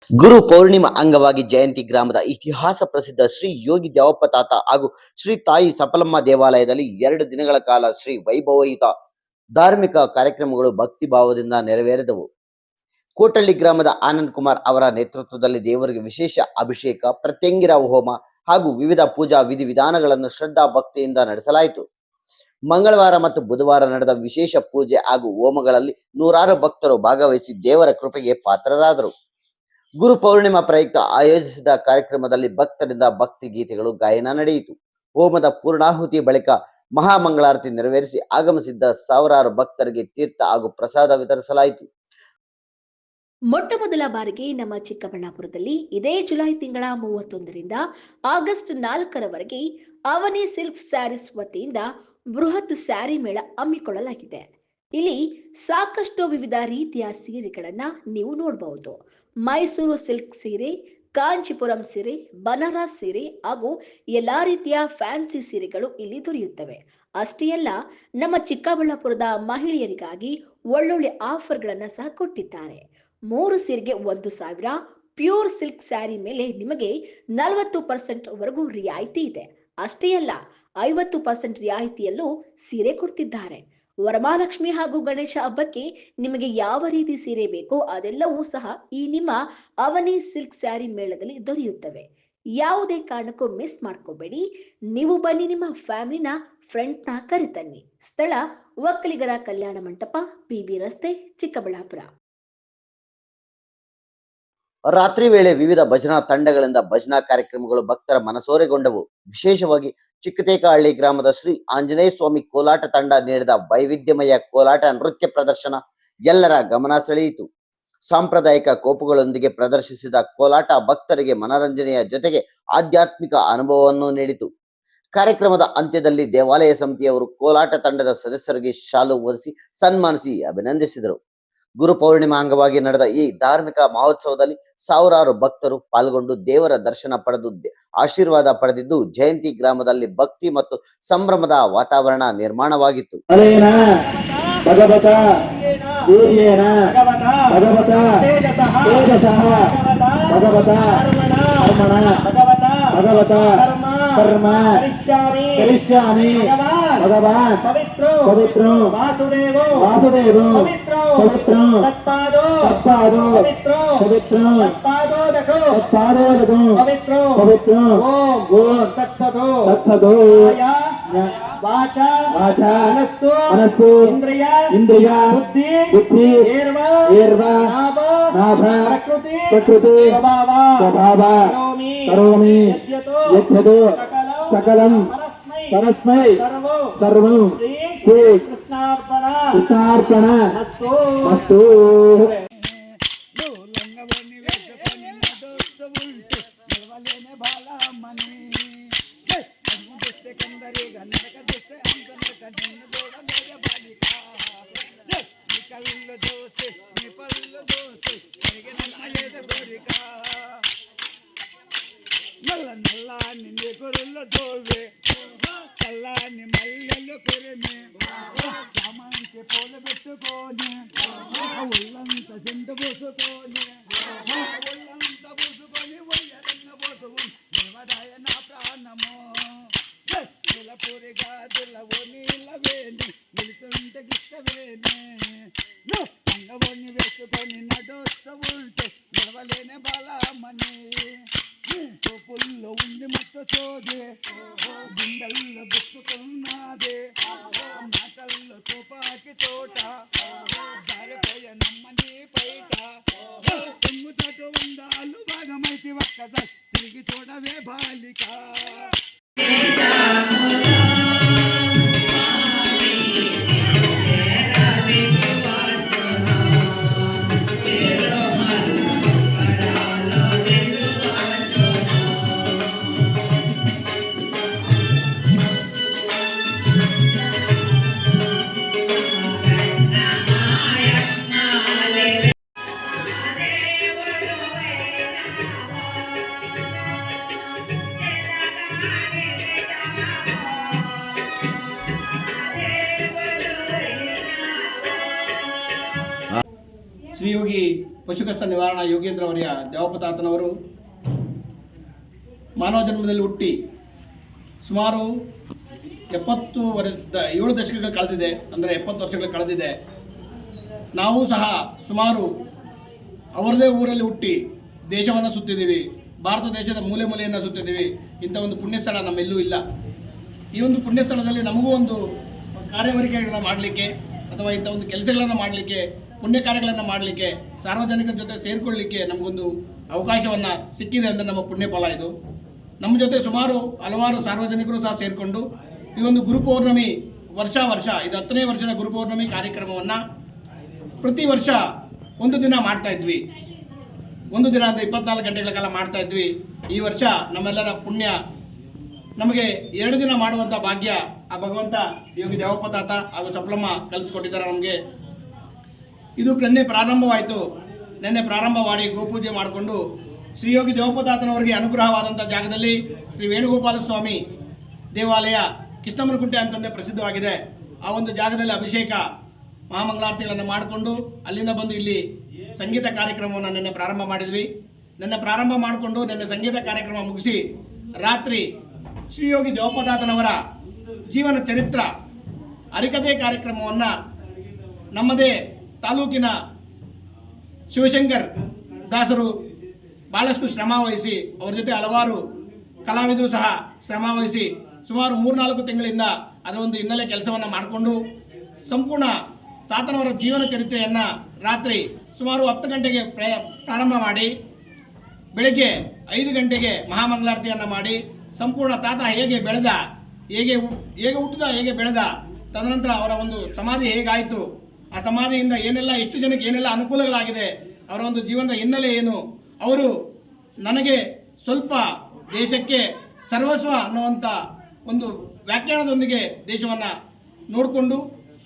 ಗುರು ಪೌರ್ಣಿಮಾ ಅಂಗವಾಗಿ ಜಯಂತಿ ಗ್ರಾಮದ ಇತಿಹಾಸ ಪ್ರಸಿದ್ಧ ಶ್ರೀ ಯೋಗಿ ದ್ಯಾವಪ್ಪ ತಾತ ಹಾಗೂ ಶ್ರೀ ತಾಯಿ ಸಫಲಮ್ಮ ದೇವಾಲಯದಲ್ಲಿ 2 ದಿನಗಳ ಕಾಲ ಶ್ರೀ ವೈಭವಯುತ ಧಾರ್ಮಿಕ ಕಾರ್ಯಕ್ರಮಗಳು ಭಕ್ತಿ ಭಾವದಿಂದ ನೆರವೇರಿದವು. ಕೋಟಳ್ಳಿ ಗ್ರಾಮದ ಆನಂದ್ ಕುಮಾರ್ ಅವರ ನೇತೃತ್ವದಲ್ಲಿ ದೇವರಿಗೆ ವಿಶೇಷ ಅಭಿಷೇಕ, ಪ್ರತ್ಯಂಗಿರ ಹೋಮ ಹಾಗೂ ವಿವಿಧ ಪೂಜಾ ವಿಧಿವಿಧಾನಗಳನ್ನು ಶ್ರದ್ಧಾ ಭಕ್ತಿಯಿಂದ ನಡೆಸಲಾಯಿತು. ಮಂಗಳವಾರ ಮತ್ತು ಬುಧವಾರ ನಡೆದ ವಿಶೇಷ ಪೂಜೆ ಹಾಗೂ ಹೋಮಗಳಲ್ಲಿ ನೂರಾರು ಭಕ್ತರು ಭಾಗವಹಿಸಿ ದೇವರ ಕೃಪೆಗೆ ಪಾತ್ರರಾದರು. ಗುರು ಪೌರ್ಣಿಮಾ ಪ್ರಯುಕ್ತ ಆಯೋಜಿಸಿದ ಕಾರ್ಯಕ್ರಮದಲ್ಲಿ ಭಕ್ತರಿಂದ ಭಕ್ತಿ ಗೀತೆಗಳು ಗಾಯನ ನಡೆಯಿತು. ಹೋಮದ ಪೂರ್ಣಾಹುತಿ ಬಳಿಕ ಮಹಾಮಂಗಳಾರತಿ ನೆರವೇರಿಸಿ ಆಗಮಿಸಿದ್ದ ಸಾವಿರಾರು ಭಕ್ತರಿಗೆ ತೀರ್ಥ ಹಾಗೂ ಪ್ರಸಾದ ವಿತರಿಸಲಾಯಿತು. ಮೊಟ್ಟ ಮೊದಲ ಬಾರಿಗೆ ನಮ್ಮ ಚಿಕ್ಕಬಳ್ಳಾಪುರದಲ್ಲಿ ಇದೇ ಜುಲೈ ತಿಂಗಳ 31ರಿಂದ ಆಗಸ್ಟ್ 4ರವರೆಗೆ ಅವನಿ ಸಿಲ್ಕ್ ಸ್ಯಾರೀಸ್ ವತಿಯಿಂದ ಬೃಹತ್ ಸ್ಯಾರಿ ಮೇಳ ಹಮ್ಮಿಕೊಳ್ಳಲಾಗಿದೆ. ಇಲ್ಲಿ ಸಾಕಷ್ಟು ವಿವಿಧ ರೀತಿಯ ಸೀರೆಗಳನ್ನ ನೀವು ನೋಡಬಹುದು. ಮೈಸೂರು ಸಿಲ್ಕ್ ಸೀರೆ, ಕಾಂಚೀಪುರಂ ಸೀರೆ, ಬನಾರಸ್ ಸೀರೆ ಹಾಗೂ ಎಲ್ಲಾ ರೀತಿಯ ಫ್ಯಾನ್ಸಿ ಸೀರೆಗಳು ಇಲ್ಲಿ ದೊರೆಯುತ್ತವೆ. ಅಷ್ಟೇ ಅಲ್ಲ, ನಮ್ಮ ಚಿಕ್ಕಬಳ್ಳಾಪುರದ ಮಹಿಳೆಯರಿಗಾಗಿ ಒಳ್ಳೊಳ್ಳೆ ಆಫರ್ಗಳನ್ನ ಸಹ ಕೊಟ್ಟಿದ್ದಾರೆ. 3 ಸೀರೆಗೆ 1,000, ಪ್ಯೂರ್ ಸಿಲ್ಕ್ ಸ್ಯಾರಿ ಮೇಲೆ ನಿಮಗೆ 40% ವರೆಗೂ ರಿಯಾಯಿತಿ ಇದೆ. ಅಷ್ಟೇ ಅಲ್ಲ, 50% ರಿಯಾಯಿತಿಯಲ್ಲೂ ಸೀರೆ ಕೊಡ್ತಿದ್ದಾರೆ. ವರಮಹಾಲಕ್ಷ್ಮಿ ಹಾಗೂ ಗಣೇಶ ಹಬ್ಬಕ್ಕೆ ನಿಮಗೆ ಯಾವ ರೀತಿ ಸೀರೆ ಬೇಕೋ ಅದೆಲ್ಲವೂ ಸಹ ಈ ನಿಮ್ಮ ಅವನಿ ಸಿಲ್ಕ್ ಸ್ಯಾರಿ ಮೇಳದಲ್ಲಿ ದೊರೆಯುತ್ತವೆ. ಯಾವುದೇ ಕಾರಣಕ್ಕೂ ಮಿಸ್ ಮಾಡ್ಕೋಬೇಡಿ. ನೀವು ಬನ್ನಿ, ನಿಮ್ಮ ಫ್ಯಾಮಿಲಿನ ಫ್ರೆಂಡ್ನ ಕರೆತನ್ನಿ. ಸ್ಥಳ ಒಕ್ಕಲಿಗರ ಕಲ್ಯಾಣ ಮಂಟಪ, ಪಿಬಿ ರಸ್ತೆ, ಚಿಕ್ಕಬಳ್ಳಾಪುರ. ರಾತ್ರಿ ವೇಳೆ ವಿವಿಧ ಭಜನಾ ತಂಡಗಳಿಂದ ಭಜನಾ ಕಾರ್ಯಕ್ರಮಗಳು ಭಕ್ತರ ಮನಸೂರೆಗೊಂಡವು. ವಿಶೇಷವಾಗಿ ಚಿಕ್ಕತೇಕಹಳ್ಳಿ ಗ್ರಾಮದ ಶ್ರೀ ಆಂಜನೇಯ ಸ್ವಾಮಿ ಕೋಲಾಟ ತಂಡ ನೀಡಿದ ವೈವಿಧ್ಯಮಯ ಕೋಲಾಟ ನೃತ್ಯ ಪ್ರದರ್ಶನ ಎಲ್ಲರ ಗಮನ ಸೆಳೆಯಿತು. ಸಾಂಪ್ರದಾಯಿಕ ಕೋಪುಗಳೊಂದಿಗೆ ಪ್ರದರ್ಶಿಸಿದ ಕೋಲಾಟ ಭಕ್ತರಿಗೆ ಮನರಂಜನೆಯ ಜೊತೆಗೆ ಆಧ್ಯಾತ್ಮಿಕ ಅನುಭವವನ್ನು ನೀಡಿತು. ಕಾರ್ಯಕ್ರಮದ ಅಂತ್ಯದಲ್ಲಿ ದೇವಾಲಯ ಸಮಿತಿಯವರು ಕೋಲಾಟ ತಂಡದ ಸದಸ್ಯರಿಗೆ ಶಾಲು ಹೊದಿಸಿ ಸನ್ಮಾನಿಸಿ ಅಭಿನಂದಿಸಿದರು. ಗುರು ಪೌರ್ಣಿಮಾ ಅಂಗವಾಗಿ ನಡೆದ ಈ ಧಾರ್ಮಿಕ ಮಹೋತ್ಸವದಲ್ಲಿ ಸಾವಿರಾರು ಭಕ್ತರು ಪಾಲ್ಗೊಂಡು ದೇವರ ದರ್ಶನ ಪಡೆದು ಆಶೀರ್ವಾದ ಪಡೆದಿದ್ದು ಜಯಂತಿ ಗ್ರಾಮದಲ್ಲಿ ಭಕ್ತಿ ಮತ್ತು ಸಂಭ್ರಮದ ವಾತಾವರಣ ನಿರ್ಮಾಣವಾಗಿತ್ತು. कर्म करिष्यामि भगवान पवित्रो वासुदेवो पवित्रो तत्पादो पवित्रो तत्पादो पवित्रो ओम तत्सदो वाचा मनस्सु इंद्रिय बुद्धि एर्वा नाभ प्रकृति स्वभाव करोमि यच्छतु सकलं परस्मै सर्वं श्री कृष्णार्पण अस्तु. నల్లాని నిగురుల దోవే కల్లాని మల్లెలు కురిమి సామంతి పూలు పెట్టుకొని ఒళ్ళంత చింత పోసుకొని ఒయ్యరన్న పోసుకు దేవదాయ నా ప్రాణము పూరిగా దులవు నీళ్ళవేని నిలుతుంటే గిష్టవేని అంగవని వేసుకొని నడుస్తూ ఉంటే నిలవలేని బలమని పుల్లో ఉంది మొత్త సోదే గుండెల్లో బుక్కుకున్నదే మాటల్లో తుపాకి తోట జారిపోయే నమ్మని పైట తుంగుతోట వందాలు భాగమైతే ఒక్కసారి తిరిగి చూడవే బాలిక. ಶ್ರೀ ಯೋಗಿ ಪಶುಕಷ್ಟ ನಿವಾರಣಾ ಯೋಗೇಂದ್ರ ವರ್ಯ ದೇವಪತಾತನವರು ಮಾನವ ಜನ್ಮದಲ್ಲಿ ಹುಟ್ಟಿ ಸುಮಾರು 7 ದಶಕಗಳು ಕಳೆದಿದೆ. ಅಂದರೆ 70 ವರ್ಷಗಳು ಕಳೆದಿದೆ. ನಾವು ಸಹ ಸುಮಾರು ಅವರದೇ ಊರಲ್ಲಿ ಹುಟ್ಟಿ ದೇಶವನ್ನು ಸುತ್ತಿದ್ದೀವಿ. ಭಾರತ ದೇಶದ ಮೂಲೆ ಮೂಲೆಯನ್ನು ಸುತ್ತಿದ್ದೀವಿ. ಇಂಥ ಒಂದು ಪುಣ್ಯಸ್ಥಳ ನಮ್ಮೆಲ್ಲೂ ಇಲ್ಲ. ಈ ಒಂದು ಪುಣ್ಯಸ್ಥಳದಲ್ಲಿ ನಮಗೂ ಒಂದು ಕಾರ್ಯವರಿಕೆಗಳನ್ನು ಮಾಡಲಿಕ್ಕೆ ಅಥವಾ ಇಂಥ ಒಂದು ಕೆಲಸಗಳನ್ನು ಮಾಡಲಿಕ್ಕೆ, ಪುಣ್ಯ ಕಾರ್ಯಗಳನ್ನು ಮಾಡಲಿಕ್ಕೆ, ಸಾರ್ವಜನಿಕರ ಜೊತೆ ಸೇರಿಕೊಳ್ಳಲಿಕ್ಕೆ ನಮಗೊಂದು ಅವಕಾಶವನ್ನು ಸಿಕ್ಕಿದೆ ಅಂದರೆ ನಮ್ಮ ಪುಣ್ಯ ಫಲ ಇದು. ನಮ್ಮ ಜೊತೆ ಸುಮಾರು ಹಲವಾರು ಸಾರ್ವಜನಿಕರು ಸಹ ಸೇರಿಕೊಂಡು ಈ ಒಂದು ಗುರುಪೌರ್ಣಮಿ ವರ್ಷ ಇದು 10ನೇ ವರ್ಷದ ಗುರುಪೌರ್ಣಮಿ ಕಾರ್ಯಕ್ರಮವನ್ನು ಪ್ರತಿ ವರ್ಷ ಒಂದು ದಿನ ಮಾಡ್ತಾಯಿದ್ವಿ. ಒಂದು ದಿನ ಅಂದರೆ 24 ಗಂಟೆಗಳ ಕಾಲ ಮಾಡ್ತಾಯಿದ್ವಿ. ಈ ವರ್ಷ ನಮ್ಮೆಲ್ಲರ ಪುಣ್ಯ ನಮಗೆ 2 ದಿನ ಮಾಡುವಂಥ ಭಾಗ್ಯ ಆ ಭಗವಂತ ಯೋಗಿ ದೇವಪ್ಪ ತಾತ ಹಾಗೂ ಸಪ್ಲಮ್ಮ ಕಲಿಸ್ಕೊಟ್ಟಿದ್ದಾರೆ ನಮಗೆ. ಇದು ನಿನ್ನೆ ಪ್ರಾರಂಭವಾಯಿತು. ನಿನ್ನೆ ಪ್ರಾರಂಭ ಮಾಡಿ ಗೋಪೂಜೆ ಮಾಡಿಕೊಂಡು ಶ್ರೀ ಯೋಗಿ ದೇವಪ್ಪ ತಾತನವರಿಗೆ ಅನುಗ್ರಹವಾದಂಥ ಜಾಗದಲ್ಲಿ ಶ್ರೀ ವೇಣುಗೋಪಾಲ ಸ್ವಾಮಿ ದೇವಾಲಯ ಕೃಷ್ಣಮ್ಮನಕುಂಟೆ ಅಂತಂದೇ ಪ್ರಸಿದ್ಧವಾಗಿದೆ. ಆ ಒಂದು ಜಾಗದಲ್ಲಿ ಅಭಿಷೇಕ ಮಹಾಮಂಗಳಾರತಿಗಳನ್ನು ಮಾಡಿಕೊಂಡು ಅಲ್ಲಿಂದ ಬಂದು ಇಲ್ಲಿ ಸಂಗೀತ ಕಾರ್ಯಕ್ರಮವನ್ನು ನಿನ್ನೆ ಪ್ರಾರಂಭ ಮಾಡಿದ್ವಿ. ನಿನ್ನೆ ಪ್ರಾರಂಭ ಮಾಡಿಕೊಂಡು ನಿನ್ನೆ ಸಂಗೀತ ಕಾರ್ಯಕ್ರಮ ಮುಗಿಸಿ ರಾತ್ರಿ ಶ್ರೀ ಯೋಗಿ ದೇವಪ್ಪ ತಾತನವರ ಜೀವನ ಚರಿತ್ರ ಹರಿಕಥೆ ಕಾರ್ಯಕ್ರಮವನ್ನು ನಮ್ಮದೇ ತಾಲೂಕಿನ ಶಿವಶಂಕರ್ ದಾಸರು ಭಾಳಷ್ಟು ಶ್ರಮ ವಹಿಸಿ, ಅವರ ಜೊತೆ ಹಲವಾರು ಕಲಾವಿದರು ಸಹ ಶ್ರಮ ವಹಿಸಿ ಸುಮಾರು 3-4 ತಿಂಗಳಿಂದ ಅದರ ಒಂದು ಹಿನ್ನೆಲೆ ಕೆಲಸವನ್ನು ಮಾಡಿಕೊಂಡು ಸಂಪೂರ್ಣ ತಾತನವರ ಜೀವನ ಚರಿತ್ರೆಯನ್ನು ರಾತ್ರಿ ಸುಮಾರು 10 ಗಂಟೆಗೆ ಪ್ರಾರಂಭ ಮಾಡಿ ಬೆಳಗ್ಗೆ 5 ಗಂಟೆಗೆ ಮಹಾಮಂಗಳಾರತಿಯನ್ನು ಮಾಡಿ ಸಂಪೂರ್ಣ ತಾತ ಹೇಗೆ ಬೆಳೆದ, ಹೇಗೆ ಹುಟ್ಟಿದ, ಹೇಗೆ ಬೆಳೆದ, ತದನಂತರ ಅವರ ಒಂದು ಸಮಾಧಿ ಹೇಗಾಯಿತು, ಆ ಸಮಾಧಿಯಿಂದ ಏನೆಲ್ಲ ಎಷ್ಟು ಜನಕ್ಕೆ ಏನೆಲ್ಲ ಅನುಕೂಲಗಳಾಗಿದೆ, ಅವರ ಒಂದು ಜೀವನದ ಹಿನ್ನೆಲೆ ಏನು, ಅವರು ನನಗೆ ಸ್ವಲ್ಪ ದೇಶಕ್ಕೆ ಸರ್ವಸ್ವ ಅನ್ನುವಂಥ ಒಂದು ವ್ಯಾಖ್ಯಾನದೊಂದಿಗೆ ದೇಶವನ್ನು ನೋಡಿಕೊಂಡು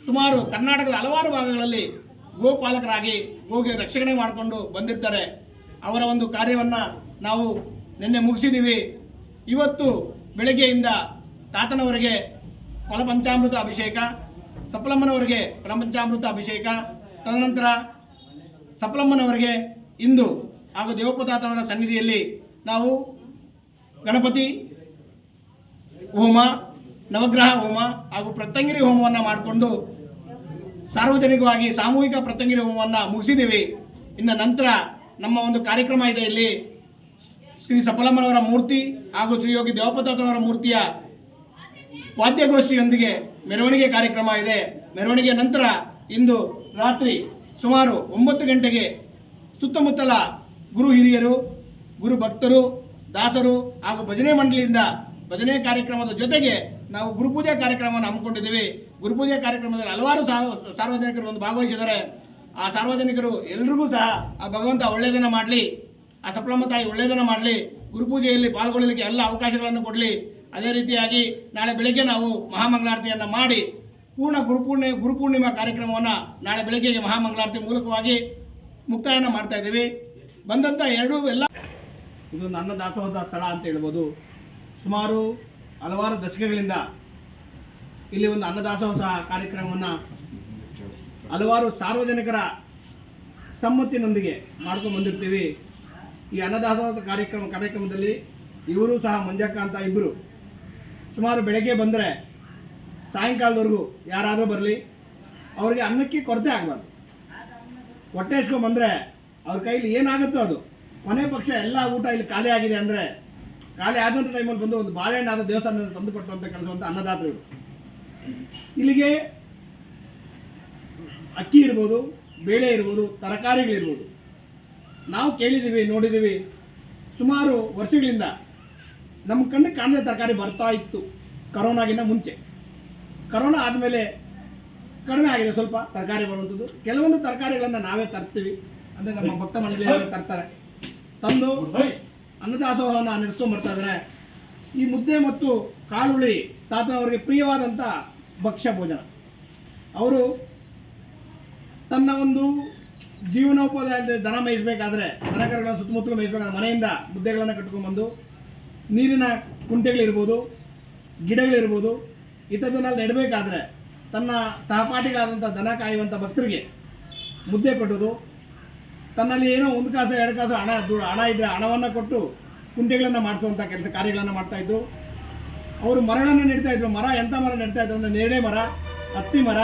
ಸುಮಾರು ಕರ್ನಾಟಕದ ಹಲವಾರು ಭಾಗಗಳಲ್ಲಿ ಗೋಪಾಲಕರಾಗಿ ಗೋಗೆ ರಕ್ಷಣೆ ಮಾಡಿಕೊಂಡು ಬಂದಿರ್ತಾರೆ. ಅವರ ಒಂದು ಕಾರ್ಯವನ್ನು ನಾವು ನಿನ್ನೆ ಮುಗಿಸಿದ್ದೀವಿ. ಇವತ್ತು ಬೆಳಗ್ಗೆಯಿಂದ ತಾತನವರಿಗೆ ಫಲಪಂಚಾಮೃತ ಅಭಿಷೇಕ, ಸಪ್ಲಮ್ಮನವರಿಗೆ ಫಲಪಂಚಾಮೃತ ಅಭಿಷೇಕ, ತದನಂತರ ಸಪ್ಲಮ್ಮನವರಿಗೆ ಇಂದು ಹಾಗೂ ದೇವಪ್ಪ ತಾತನವರ ಸನ್ನಿಧಿಯಲ್ಲಿ ನಾವು ಗಣಪತಿ ಹೋಮ, ನವಗ್ರಹ ಹೋಮ ಹಾಗೂ ಪ್ರತ್ಯಂಗಿರಿ ಹೋಮವನ್ನು ಮಾಡಿಕೊಂಡು ಸಾರ್ವಜನಿಕವಾಗಿ ಸಾಮೂಹಿಕ ಪ್ರತ್ಯಂಗಿರಿ ಹೋಮವನ್ನು ಮುಗಿಸಿದ್ದೀವಿ. ಇನ್ನು ನಂತರ ನಮ್ಮ ಒಂದು ಕಾರ್ಯಕ್ರಮ ಇದೆ. ಇಲ್ಲಿ ಶ್ರೀ ಸಫಲಮ್ಮನವರ ಮೂರ್ತಿ ಹಾಗೂ ಶ್ರೀ ಯೋಗಿ ದೇವಪ್ಪ ತಾತನವರ ಮೂರ್ತಿಯ ವಾದ್ಯಗೋಷ್ಠಿಯೊಂದಿಗೆ ಮೆರವಣಿಗೆ ಕಾರ್ಯಕ್ರಮ ಇದೆ. ಮೆರವಣಿಗೆ ನಂತರ ಇಂದು ರಾತ್ರಿ ಸುಮಾರು 9 ಗಂಟೆಗೆ ಸುತ್ತಮುತ್ತಲ ಗುರು ಹಿರಿಯರು, ಗುರು ಭಕ್ತರು, ದಾಸರು ಹಾಗೂ ಭಜನೆ ಮಂಡಳಿಯಿಂದ ಭಜನೆ ಕಾರ್ಯಕ್ರಮದ ಜೊತೆಗೆ ನಾವು ಗುರುಪೂಜೆ ಕಾರ್ಯಕ್ರಮವನ್ನು ಹಮ್ಮಿಕೊಂಡಿದ್ದೀವಿ. ಗುರುಪೂಜೆ ಕಾರ್ಯಕ್ರಮದಲ್ಲಿ ಹಲವಾರು ಸಾರ್ವಜನಿಕರು ಒಂದು ಭಾಗವಹಿಸಿದ್ದಾರೆ. ಆ ಸಾರ್ವಜನಿಕರು ಎಲ್ರಿಗೂ ಸಹ ಆ ಭಗವಂತ ಒಳ್ಳೆಯದನ್ನು ಮಾಡಲಿ, ಆ ಸಪ್ಲಮ್ಮ ತಾಯಿ ಒಳ್ಳೆಯದನ್ನು ಮಾಡಲಿ, ಗುರುಪೂಜೆಯಲ್ಲಿ ಪಾಲ್ಗೊಳ್ಳಲಿಕ್ಕೆ ಎಲ್ಲ ಅವಕಾಶಗಳನ್ನು ಕೊಡಲಿ. ಅದೇ ರೀತಿಯಾಗಿ ನಾಳೆ ಬೆಳಗ್ಗೆ ನಾವು ಮಹಾಮಂಗಳಾರತಿಯನ್ನು ಮಾಡಿ ಪೂರ್ಣ ಗುರುಪೂರ್ಣಿಮಾ ಕಾರ್ಯಕ್ರಮವನ್ನು ನಾಳೆ ಬೆಳಗ್ಗೆಗೆ ಮಹಾಮಂಗಳಾರತಿ ಮೂಲಕವಾಗಿ ಮುಕ್ತಾಯನ ಮಾಡ್ತಾ ಇದ್ದೀವಿ. ಬಂದಂಥ ಎಲ್ಲ ಇದು ನನ್ನ ದಾಸೋಹದ ಸ್ಥಳ ಅಂತ ಹೇಳ್ಬೋದು. ಸುಮಾರು ಹಲವಾರು ದಶಕಗಳಿಂದ ಇಲ್ಲಿ ಒಂದು ಅನ್ನದಾಸೋಹ ಕಾರ್ಯಕ್ರಮವನ್ನು ಹಲವಾರು ಸಾರ್ವಜನಿಕರ ಸಮ್ಮತಿನೊಂದಿಗೆ ಮಾಡ್ಕೊಂಡು ಬಂದಿರ್ತೀವಿ. ಈ ಅನ್ನದಾಸೋಹ ಕಾರ್ಯಕ್ರಮದಲ್ಲಿ ಇವರು ಸಹ ಮಂಜಕ್ಕ ಅಂತ ಇಬ್ಬರು ಸುಮಾರು ಬೆಳಗ್ಗೆ ಬಂದರೆ ಸಾಯಂಕಾಲದವರೆಗೂ ಯಾರಾದರೂ ಬರಲಿ, ಅವರಿಗೆ ಅನ್ನಕ್ಕೆ ಕೊರತೆ ಆಗಬಾರ್ದು. ಹೊಟ್ಟೆ ಇಸ್ಕೊಂಡ್ಬಂದರೆ ಅವ್ರ ಕೈಲಿ ಏನಾಗುತ್ತೋ ಅದು, ಕೊನೆ ಪಕ್ಷ ಎಲ್ಲ ಊಟ ಇಲ್ಲಿ ಖಾಲಿ ಆಗಿದೆ ಅಂದರೆ ಖಾಲಿ ಆದಂಥ ಟೈಮಲ್ಲಿ ಬಂದು ಒಂದು ಬಾಳೆಹಣ್ಣು ಆದ ದೇವಸ್ಥಾನದಿಂದ ತಂದು ಕೊಟ್ಟುವಂಥ ಕೆಲಸವಂಥ ಅನ್ನದಾತರು. ಇಲ್ಲಿಗೆ ಅಕ್ಕಿ ಇರ್ಬೋದು, ಬೇಳೆ ಇರ್ಬೋದು, ತರಕಾರಿಗಳಿರ್ಬೋದು, ನಾವು ಕೇಳಿದ್ದೀವಿ, ನೋಡಿದ್ದೀವಿ. ಸುಮಾರು ವರ್ಷಗಳಿಂದ ನಮ್ಮ ಕಣ್ಣಿಗೆ ಕಾಣದ ತರಕಾರಿ ಬರ್ತಾ ಇತ್ತು ಕರೋನಾಗಿಂತ ಮುಂಚೆ. ಕರೋನಾ ಆದಮೇಲೆ ಕಡಿಮೆ ಆಗಿದೆ ಸ್ವಲ್ಪ ತರಕಾರಿ ಬರುವಂಥದ್ದು. ಕೆಲವೊಂದು ತರಕಾರಿಗಳನ್ನು ನಾವೇ ತರ್ತೀವಿ, ಅಂದರೆ ನಮ್ಮ ಭಕ್ತ ಮಂಡಳಿಯವರೇ ತರ್ತಾರೆ. ತಂದು ಅನ್ನದಾಸೋಹವನ್ನು ನಡೆಸ್ಕೊಂಡು ಬರ್ತಾ ಇದ್ದಾರೆ. ಈ ಮುದ್ದೆ ಮತ್ತು ಕಾಳುಳಿ ತಾತನವರಿಗೆ ಪ್ರಿಯವಾದಂಥ ಭಕ್ಷ್ಯ ಭೋಜನ. ಅವರು ತನ್ನ ಒಂದು ಜೀವನೋಪಾಯ ದನ ಮೇಯಿಸಬೇಕಾದ್ರೆ, ದನಕರುಗಳನ್ನು ಸುತ್ತಮುತ್ತಲು ಮೇಯಿಸಬೇಕಾದ್ರೆ ಮನೆಯಿಂದ ಮುದ್ದೆಗಳನ್ನು ಕಟ್ಕೊಂಡ್ಬಂದು ನೀರಿನ ಕುಂಟೆಗಳಿರ್ಬೋದು, ಗಿಡಗಳಿರ್ಬೋದು, ಇಂಥದ್ದನ್ನೆಲ್ಲ ನೆಡಬೇಕಾದ್ರೆ ತನ್ನ ಸಹಪಾಠಿಗಳಾದಂಥ ದನ ಕಾಯುವಂಥ ಭಕ್ತರಿಗೆ ಮುದ್ದೆ ಕೊಡೋದು, ತನ್ನಲ್ಲಿ ಏನೋ ಒಂದು ಕಾಸು ಎರಡು ಕಾಸು ಹಣ ಇದ್ದರೆ ಹಣವನ್ನು ಕೊಟ್ಟು ಕುಂಟೆಗಳನ್ನು ಮಾಡಿಸುವಂಥ ಕೆಲಸ ಕಾರ್ಯಗಳನ್ನು ಮಾಡ್ತಾಯಿದ್ರು. ಅವರು ಮರಗಳನ್ನು ನೆಡ್ತಾಯಿದ್ರು. ಮರ ಎಂಥ ಮರ ನೆಡ್ತಾಯಿದ್ರು ಅಂದರೆ ನೇರಳೆ ಮರ, ಹತ್ತಿ ಮರ,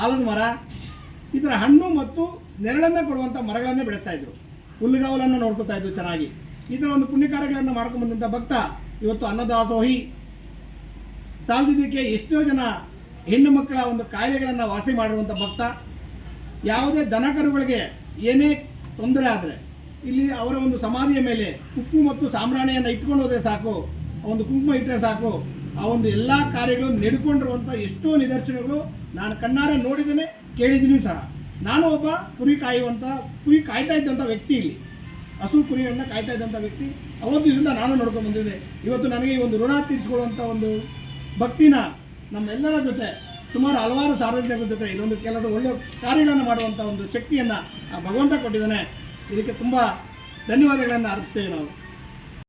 ಆಲದ ಮರ, ಈ ಥರ ಹಣ್ಣು ಮತ್ತು ನೆರಳನ್ನು ಕೊಡುವಂಥ ಮರಗಳನ್ನೇ ಬೆಳೆಸ್ತಾಯಿದ್ರು. ಹುಲ್ಲುಗಾವಲನ್ನು ನೋಡ್ಕೊತಾ ಇದ್ರು ಚೆನ್ನಾಗಿ. ಈ ಥರ ಒಂದು ಪುಣ್ಯ ಕಾರ್ಯಗಳನ್ನು ಮಾಡ್ಕೊಂಡ್ಬಂದಂಥ ಭಕ್ತ ಇವತ್ತು ಅನ್ನದಾಸೋಹಿ. ಸಾಲದಿದ್ದಕ್ಕೆ ಎಷ್ಟೋ ಜನ ಹೆಣ್ಣು ಮಕ್ಕಳ ಒಂದು ಕಾಯಿಲೆಗಳನ್ನು ವಾಸಿ ಮಾಡಿರುವಂಥ ಭಕ್ತ. ಯಾವುದೇ ದನ ಕರುಗಳಿಗೆ ಏನೇ ತೊಂದರೆ ಆದರೆ ಇಲ್ಲಿ ಅವರ ಒಂದು ಸಮಾಧಿಯ ಮೇಲೆ ಉಪ್ಪು ಮತ್ತು ಸಾಂಬ್ರಾಣಿಯನ್ನು ಇಟ್ಕೊಂಡು ಹೋದರೆ ಸಾಕು, ಒಂದು ಕುಂಕುಮ ಇಟ್ಟರೆ ಸಾಕು, ಆ ಒಂದು ಎಲ್ಲ ಕಾರ್ಯಗಳು ನಡೆಕೊಂಡಿರುವಂಥ ಎಷ್ಟೋ ನಿದರ್ಶನಗಳು ನಾನು ಕಣ್ಣಾರೆ ನೋಡಿದ್ದೇನೆ, ಕೇಳಿದ್ದೀನಿ ಸಹ. ನಾನು ಒಬ್ಬ ಕುರಿ ಕಾಯ್ತಾ ಇದ್ದಂಥ ವ್ಯಕ್ತಿ, ಇಲ್ಲಿ ಹಸು ಕುರಿಗಳನ್ನು ಕಾಯ್ತಾ ಇದ್ದಂಥ ವ್ಯಕ್ತಿ. ಅವತ್ತು ದಿವಸದಿಂದ ನಾನು ನೋಡ್ಕೊಂಡು ಬಂದಿದ್ದೆ. ಇವತ್ತು ನನಗೆ ಈ ಒಂದು ಋಣ ತೀರಿಸ್ಕೊಳ್ಳುವಂಥ ಒಂದು ಭಕ್ತಿನ ನಮ್ಮೆಲ್ಲರ ಜೊತೆ, ಸುಮಾರು ಹಲವಾರು ಸಾರ್ವಜನಿಕರ ಜೊತೆ ಇದೊಂದು ಕೆಲವು ಒಳ್ಳೆಯ ಕಾರ್ಯಗಳನ್ನು ಮಾಡುವಂಥ ಒಂದು ಶಕ್ತಿಯನ್ನು ಆ ಭಗವಂತ ಕೊಟ್ಟಿದ್ದಾನೆ. ಇದಕ್ಕೆ ತುಂಬ ಧನ್ಯವಾದಗಳನ್ನು ಅರ್ಪಿಸ್ತೇವೆ ನಾವು.